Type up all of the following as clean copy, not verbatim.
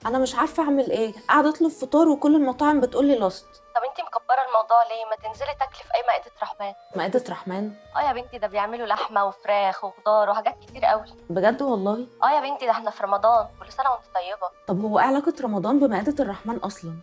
انا مش عارفه اعمل ايه، قاعده اطلب فطار وكل المطاعم بتقولي لاست. طب انتي مكبره الموضوع ليه؟ ما تنزلي تاكلي في اي مائده رحمن. مائده رحمن؟ اه يا بنتي، ده بيعملوا لحمه وفراخ وخضار وحاجات كتير قوي. بجد والله؟ اه يا بنتي، ده احنا في رمضان، كل سنه وانت طيبه. طب هو ايه علاقه رمضان بمائده الرحمن اصلا؟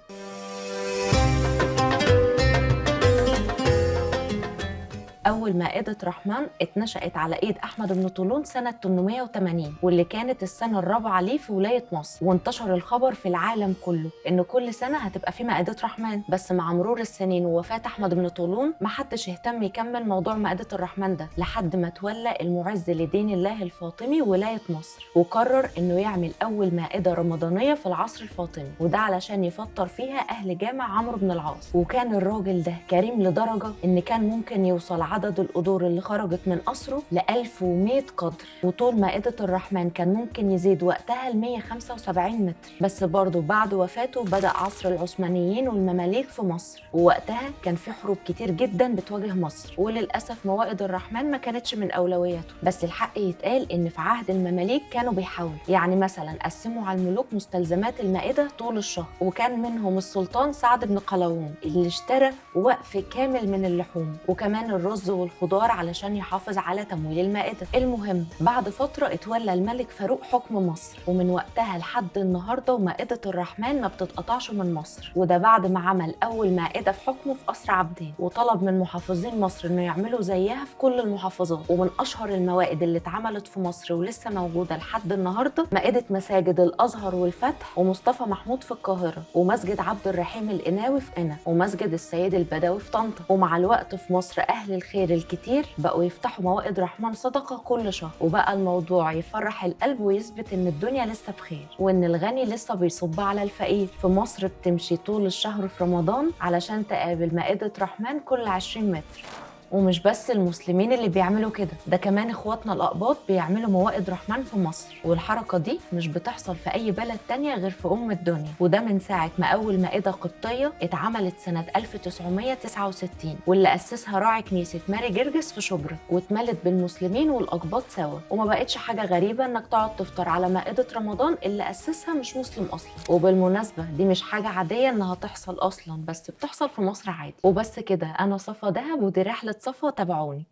أول مائدة رحمن اتنشأت على إيد أحمد بن طولون سنة 880، واللي كانت السنة الرابعة ليه في ولاية مصر، وانتشر الخبر في العالم كله إن كل سنة هتبقى في مائدة رحمن. بس مع مرور السنين ووفاة أحمد بن طولون محدش اهتم يكمل موضوع مائدة الرحمن ده، لحد ما تولى المعز لدين الله الفاطمي ولاية مصر، وقرر إنه يعمل أول مائدة رمضانية في العصر الفاطمي، وده علشان يفطر فيها أهل جامع عمرو بن العاص. وكان الراجل ده كريم لدرجة إن كان ممكن يوصل عدد القدور اللي خرجت من قصره ل 1100 قدر، وطول مائدة الرحمن كان ممكن يزيد وقتها ل 175 متر. بس برضه بعد وفاته بدأ عصر العثمانيين والمماليك في مصر، ووقتها كان في حروب كتير جدا بتواجه مصر، وللأسف موائد الرحمن ما كانتش من أولوياته. بس الحق يتقال إن في عهد المماليك كانوا بيحاولوا، يعني مثلا قسموا على الملوك مستلزمات المائدة طول الشهر، وكان منهم السلطان سعد بن قلاوون اللي اشترى وقف كامل من اللحوم، وكمان الرز والخضار علشان يحافظ على تمويل المائدة. المهم بعد فترة اتولى الملك فاروق حكم مصر، ومن وقتها لحد النهاردة ومائدة الرحمن ما بتتقطعش من مصر، وده بعد ما عمل أول مائدة في حكمه في قصر عابدين، وطلب من محافظين مصر إنه يعملوا زيها في كل المحافظات. ومن أشهر الموائد اللي اتعملت في مصر ولسه موجودة لحد النهاردة مائدة مساجد الأزهر والفتح ومصطفى محمود في القاهرة، ومسجد عبد الرحيم القناوي في قنا، ومسجد السيد البدوي في طنطا. ومع الوقت في مصر أهل الخير الكتير بقوا يفتحوا موائد رحمن صدقة كل شهر، وبقى الموضوع يفرح القلب ويثبت إن الدنيا لسه بخير، وإن الغني لسه بيصب على الفقير. في مصر بتمشي طول الشهر في رمضان علشان تقابل مائدة رحمن كل 20 متر. ومش بس المسلمين اللي بيعملوا كده، ده كمان اخواتنا الأقباط بيعملوا موائد رحمن في مصر، والحركة دي مش بتحصل في أي بلد تانية غير في الدنيا. وده من ساعة ما أول مائدة قبطية اتعملت سنة 1969، واللي أسسها راعي كنيسة ماري جرجس في شبرا، واتملت بالمسلمين والأقباط سوا، وما بقتش حاجة غريبة إنك تقعد تفطر على مائدة رمضان اللي أسسها مش مسلم أصلا. وبالمناسبة دي مش حاجة عادية إنها تحصل أصلا، بس بتحصل في مصر عادي. وبس كده، أنا صفا دهب ودي رحلة صفا، تابعوني.